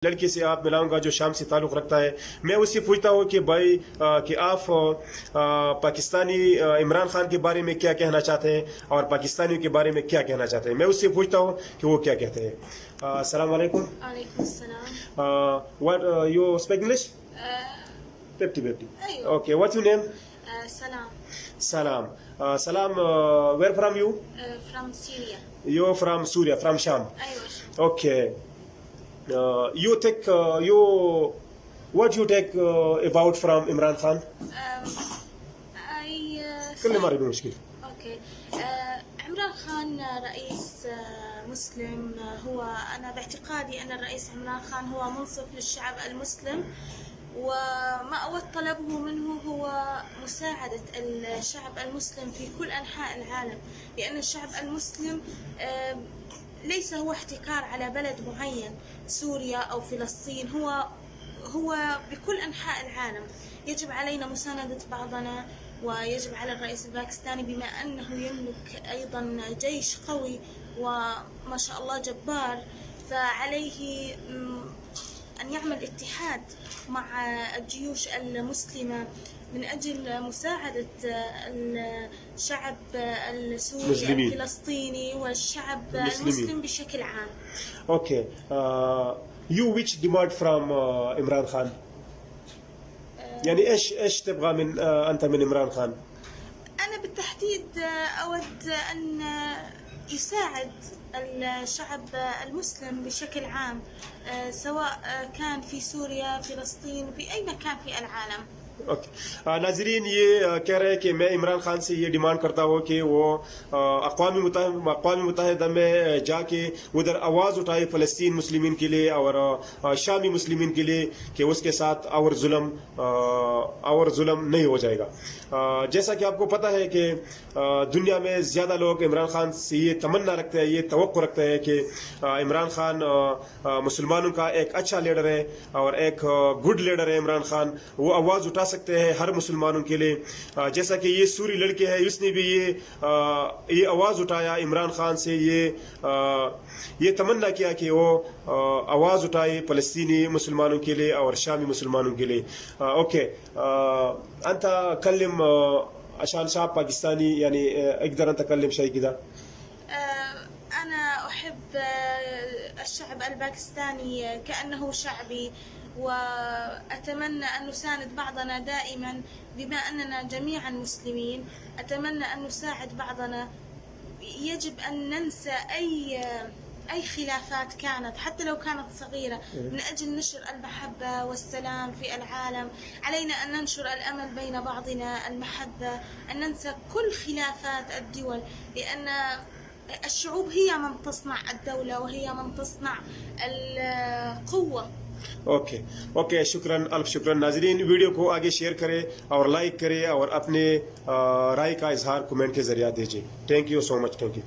लड़के से आप मिलाऊंगा जो शाम से ताल्लुक़ रखता है। मैं उससे पूछता हूँ कि भाई कि आप पाकिस्तानी इमरान खान के बारे में क्या कहना चाहते हैं और पाकिस्तानियों के बारे में क्या कहना चाहते हैं। मैं उससे पूछता हूँ कि वो क्या कहते हैं। अस्सलाम वालेकुम। वालेकुम सलाम। What you speak English? 50-50. Okay, what's your name? Salam. Salam. Salam, where from you? From Syria. You're from Syria, from Sham. أيوة. Okay. You take what you take about from Imran Khan? كل مرة يكون مشكلة. اوكي. عمران خان رئيس مسلم. هو أنا باعتقادي أن الرئيس عمران خان هو منصف للشعب المسلم، وما أود طلبه منه هو مساعدة الشعب المسلم في كل أنحاء العالم، لأن الشعب المسلم ليس هو احتكار على بلد معين، سوريا أو فلسطين، هو بكل أنحاء العالم. يجب علينا مساندة بعضنا، ويجب على الرئيس الباكستاني بما أنه يملك أيضا جيش قوي وما شاء الله جبار، فعليه أن يعمل اتحاد مع الجيوش المسلمة من أجل مساعدة الشعب السوري الفلسطيني والشعب المسلم بشكل عام. Okay. You which demand from إمران خان؟ يعني إيش تبغى من أنت من إمران خان؟ أنا بالتحديد أود أن يساعد الشعب المسلم بشكل عام، سواء كان في سوريا، فلسطين، في أي مكان في العالم. नाजरीन, ये कह रहे हैं कि मैं इमरान खान से ये डिमांड करता हूँ कि वो अक़वाम मुत्तहिदा में जाके उधर आवाज़ उठाए फ़लस्तीन मुस्लिमीन के लिए और शामी मुस्लिमीन के लिए कि उसके साथ और जुल्म नहीं हो जाएगा। जैसा कि आपको पता है कि दुनिया में ज़्यादा लोग इमरान खान से ये तमन्ना रखते हैं, ये तवक्को रखते हैं कि इमरान खान मुसलमानों का एक अच्छा लीडर है और एक गुड लीडर है। इमरान खान वो आवाज़ उठा सकते हैं हर मुसलमानों के लिए। जैसा कि ये सूरी लड़के हैं, उसने भी ये आवाज़ उठाया इमरान खान से, ये तमन्ना किया कि वो आवाज़ उठाए फ़लस्तीनी मुसलमानों के लिए और शामी मुसलमानों के लिए। ओके, أنت كلم عشان شعب باكستاني، يعني اقدر أنت تكلم شيء كذا؟ أنا أحب الشعب الباكستاني كأنه شعبي، وأتمنى أن نساند بعضنا دائما بما أننا جميعا مسلمين. أتمنى أن نساعد بعضنا. يجب أن ننسى أي خلافات كانت، حتى لو كانت صغيرة، من أجل نشر المحبة والسلام في العالم. علينا أن ننشر الأمل بين بعضنا، المحبة، أن ننسى كل خلافات الدول، لأن الشعوب هي من تصنع الدولة وهي من تصنع القوة. ओके, शुक्रान, अल्फ शुक्रान। नाजरीन, वीडियो को आगे शेयर करें और लाइक करें और अपने राय का इजहार कमेंट के जरिए दीजिए। Thank you so much. Thank you.